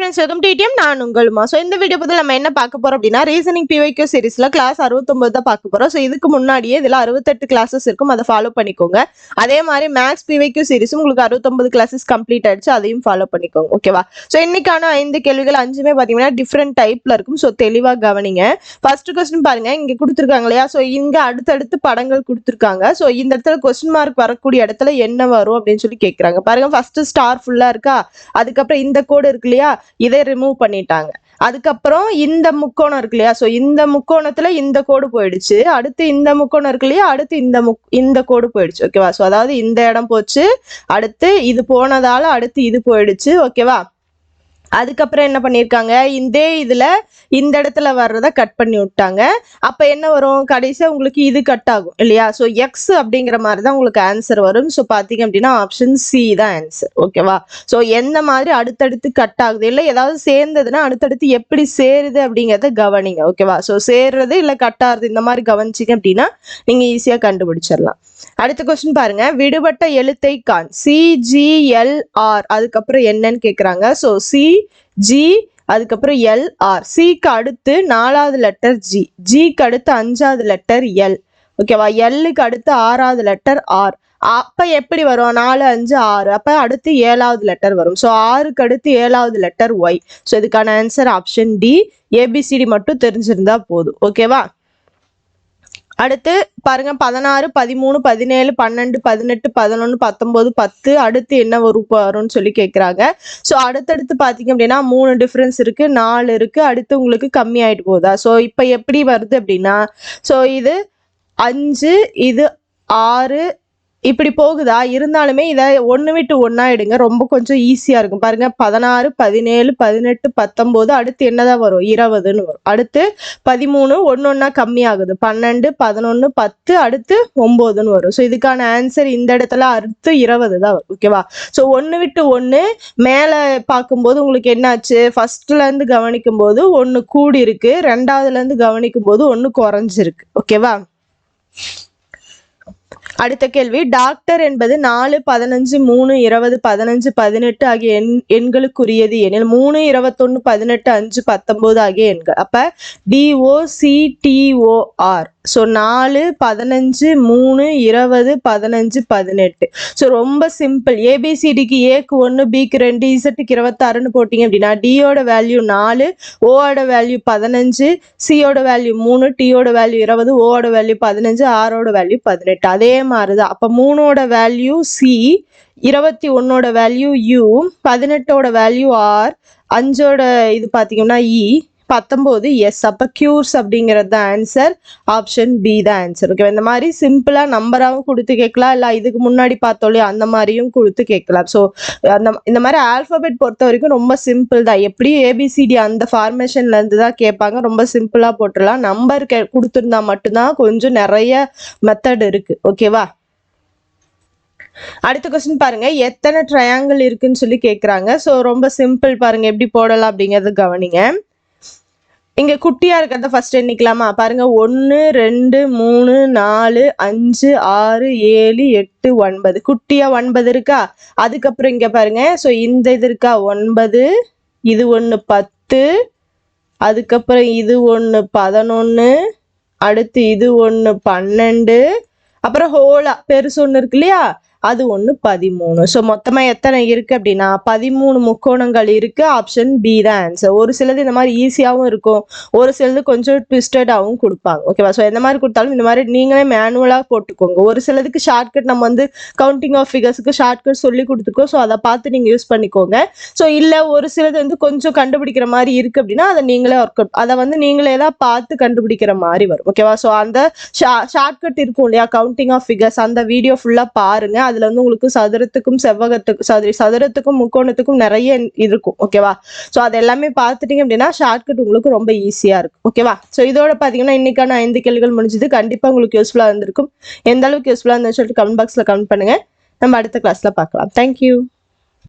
Friends, welcome to DM. நான் உங்களுமா. So இந்த video பற்றி நம்ம என்ன பார்க்க போறோம் அப்படின்னா, ரீசனிங் பிவைக்யூ சீரிஸ்ல கிளாஸ் 69 தான் பார்க்க போறோம். ஸோ இதுக்கு முன்னாடியே இதில் 68 கிளாஸஸ் இருக்கும், அதை ஃபாலோ பண்ணிக்கோங்க. அதே மாதிரி மேக்ஸ் பிவைக்யூ சீரிஸும் உங்களுக்கு 69 கிளாஸஸ் கம்ப்ளீட் ஆயிடுச்சு, அதையும் ஃபாலோ பண்ணிக்கோங்க. ஓகேவா? ஸோ இன்னைக்கான 5 கேள்விகள் 5மே பார்த்தீங்கன்னா டிஃப்ரெண்ட் டைப்ல இருக்கும். ஸோ தெளிவாக கவனிங்க. ஃபர்ஸ்ட் கொஸ்டின் பாருங்க, இங்க கொடுத்துருக்காங்க இல்லையா? ஸோ இங்க அடுத்தடுத்து படங்கள் கொடுத்துருக்காங்க. ஸோ இந்த இடத்துல கொஸ்டின் மார்க் வரக்கூடிய இடத்துல என்ன வரும் அப்படின்னு சொல்லி கேட்குறாங்க. பாருங்க, ஃபர்ஸ்ட் ஸ்டார் ஃபுல்லா இருக்கா, அதுக்கப்புறம் இந்த கோடு இருக்கு இல்லையா, இதை ரிமூவ் பண்ணிட்டாங்க. அதுக்கப்புறம் இந்த முக்கோணம் இருக்கு இல்லையா, ஸோ இந்த முக்கோணத்துல இந்த கோடு போயிடுச்சு. அடுத்து இந்த முக்கோணம் இருக்கு இல்லையா, அடுத்து இந்த கோடு போயிடுச்சு. ஓகேவா? ஸோ அதாவது இந்த இடம் போச்சு, அடுத்து இது போனதால அடுத்து இது போயிடுச்சு. ஓகேவா? அதுக்கப்புறம் என்ன பண்ணியிருக்காங்க, இதுல இந்த இடத்துல வர்றதை கட் பண்ணி விட்டாங்க. அப்ப என்ன வரும், கடைசியா உங்களுக்கு இது கட் ஆகும் இல்லையா? ஸோ எக்ஸ் அப்படிங்கிற மாதிரி தான் உங்களுக்கு ஆன்சர் வரும். ஸோ பாத்தீங்க அப்படின்னா ஆப்ஷன் சி தான் ஆன்சர். ஓகேவா? ஸோ எந்த மாதிரி அடுத்தடுத்து கட் ஆகுது, இல்லை ஏதாவது சேர்ந்ததுன்னா அடுத்தடுத்து எப்படி சேருது அப்படிங்கிறத கவனிங்க. ஓகேவா? ஸோ சேர்றது இல்லை கட் ஆகுது இந்த மாதிரி கவனிச்சிங்க அப்படின்னா நீங்க ஈஸியா கண்டுபிடிச்சிடலாம். அடுத்த கொஸ்டின் பாருங்க, விடுபட்ட எழுத்தை காண். CGLR அதுக்கப்புறம் என்னன்னு கேக்குறாங்க. ஸோ CG அதுக்கப்புறம் LR. சிக்கு அடுத்து 4வது லெட்டர் G, ஜிக்கு அடுத்து 5வது லெட்டர் L. ஓகேவா? எல்லுக்கு அடுத்து 6வது லெட்டர் R. அப்ப எப்படி வரும், 4 5 6, அப்ப அடுத்து 7வது லெட்டர் வரும். ஸோ 6க்கு அடுத்து 7வது லெட்டர் Y. ஸோ இதுக்கான ஆன்சர் ஆப்ஷன் டி. ABCD மட்டும் தெரிஞ்சிருந்தா போதும். ஓகேவா? அடுத்து பாருங்க, 16 13 17 12 18 11 19 10 அடுத்து என்ன வரும்னு சொல்லி கேட்குறாங்க. ஸோ அடுத்தடுத்து பார்த்தீங்க அப்படின்னா 3 டிஃப்ரென்ஸ் இருக்கு, 4 இருக்கு, அடுத்து உங்களுக்கு கம்மி ஆயிட்டு போகுதா? ஸோ இப்போ எப்படி வருது அப்படின்னா, ஸோ இது 5 இது 6 இப்படி போகுதா, இருந்தாலுமே இதை ஒன்று விட்டு ஒன்றா எடுங்க, ரொம்ப கொஞ்சம் ஈஸியாக இருக்கும். பாருங்க, 16 17 18 19 அடுத்து என்னதான் வரும், 20ன்னு வரும். அடுத்து 13 ஒன்று ஒன்றா கம்மி ஆகுது, 12 11 10 அடுத்து 9ன்னு வரும். ஸோ இதுக்கான ஆன்சர் இந்த இடத்துல அடுத்து 20 தான் வரும். ஓகேவா? ஸோ ஒன்று விட்டு ஒன்று மேலே பார்க்கும்போது உங்களுக்கு என்னாச்சு, ஃபர்ஸ்ட்லேருந்து கவனிக்கும் போது ஒன்று கூடி இருக்கு, 2வதுலேருந்து கவனிக்கும் போது ஒன்று குறைஞ்சிருக்கு. ஓகேவா? அடுத்த கேள்வி, டாக்டர் என்பது 4 15 3 20 15 18 ஆகிய எண்களுக்குரியது எனில் 3 21 18 5 19 ஆகிய எண்கள். அப்ப DOCTOR. ஸோ 4 15 3 20 15 18. ஸோ ரொம்ப சிம்பிள். ABCDக்கு ஏக்கு 1 பிக்கு 2 இசட்டுக்கு 26ன்னு போட்டிங்க அப்படின்னா டியோட வேல்யூ 4, ஓட வேல்யூ 15, சியோட வேல்யூ 3, டியோட வேல்யூ 20, ஓட வேல்யூ 15, ஆரோட வேல்யூ 18. அதே மாதிரிதான். அப்ப 3ஓட வேல்யூ சி, 21ஓட வேல்யூ U, 18ஓட வேல்யூ R, 5ஓட இது பாத்தீங்கன்னா E, 19 எஸ். அப்ப கியூர்ஸ் அப்படிங்கிறது தான் ஆன்சர். ஆப்ஷன் பி தான் ஆன்சர். ஓகே, இந்த மாதிரி சிம்பிளா நம்பராகவும் கொடுத்து கேட்கலாம், இல்லை இதுக்கு முன்னாடி பார்த்தோம்லையே அந்த மாதிரியும் கொடுத்து கேட்கலாம். ஸோ இந்த மாதிரி ஆல்பபெட் பொறுத்த வரைக்கும் ரொம்ப சிம்பிள் தான். எப்படி ABCD அந்த ஃபார்மேஷன்ல இருந்து தான் கேட்பாங்க, ரொம்ப சிம்பிளா போட்டுடலாம். நம்பர் கொடுத்துருந்தா மட்டும்தான் கொஞ்சம் நிறைய மெத்தட் இருக்கு. ஓகேவா? அடுத்த கொஸ்டின் பாருங்க, எத்தனை ட்ரையாங்கிள் இருக்குன்னு சொல்லி கேட்குறாங்க. ஸோ ரொம்ப சிம்பிள், பாருங்க எப்படி போடலாம் அப்படிங்கிறது கவனிங்க. இங்க குட்டியா இருக்கிறத ஃபர்ஸ்ட் எண்ணிக்கலாமா? பாருங்க, 1 2 3 4 5 6 7 8 9. குட்டியா 9 இருக்கா? அதுக்கப்புறம் இங்க பாருங்க, ஸோ இந்த இது இருக்கா 9, இது ஒன்று 10, அதுக்கப்புறம் இது ஒன்று 11, அடுத்து இது ஒன்று 12, அப்புறம் ஹோலா பெருசு ஒன்று இருக்கு இல்லையா, அது ஒன்று 13. ஸோ மொத்தமா எத்தனை இருக்கு அப்படின்னா 13 முக்கோணங்கள் இருக்கு. ஆப்ஷன் பி தான் ஆன்சர். ஒரு சிலது இந்த மாதிரி ஈஸியாகவும் இருக்கும், ஒரு சிலது கொஞ்சம் ட்விஸ்டடாகவும் கொடுப்பாங்க. ஓகேவா? ஸோ எந்த மாதிரி கொடுத்தாலும் இந்த மாதிரி நீங்களே மேனுவலாக போட்டுக்கோங்க. ஒரு சிலதுக்கு ஷார்ட்கட் நம்ம வந்து கவுண்டிங் ஆஃப் ஃபிகர்ஸுக்கு ஷார்ட்கட் சொல்லி கொடுத்துருக்கோம். ஸோ அதை பார்த்து நீங்கள் யூஸ் பண்ணிக்கோங்க. ஸோ இல்லை ஒரு சிலது வந்து கொஞ்சம் கண்டுபிடிக்கிற மாதிரி இருக்கு அப்படின்னா அதை நீங்களே ஒர்க் அவுட், அதை வந்து நீங்களே தான் பார்த்து கண்டுபிடிக்கிற மாதிரி வரும். ஓகேவா? ஸோ அந்த ஷார்ட்கட் இருக்கும் இல்லையா, கவுண்டிங் ஆஃப் ஃபிகர்ஸ், அந்த வீடியோ ஃபுல்லாக பாருங்க. அதுல வந்து உங்களுக்கு சதுரத்துக்கும் சதுரத்துக்கும் முக்கோணத்துக்கும் நிறைய இருக்கும். ஓகேவா? ஸோ அது எல்லாமே பார்த்துட்டீங்க அப்படின்னா ஷார்ட்கட் உங்களுக்கு ரொம்ப ஈஸியா இருக்கும். ஓகேவா? ஸோ இதோட பாத்தீங்கன்னா இன்னைக்கான 5 கேள்விகள் முடிஞ்சது. கண்டிப்பா உங்களுக்கு யூஸ்ஃபுல்லா இருந்திருக்கும். எந்த அளவுக்கு யூஸ்ஃபுல்லா இருந்துன்னு சொல்லிட்டு கமெண்ட் பாக்ஸ்ல கமெண்ட் பண்ணுங்க. நம்ம அடுத்த கிளாஸ்ல பார்க்கலாம். தேங்க்யூ.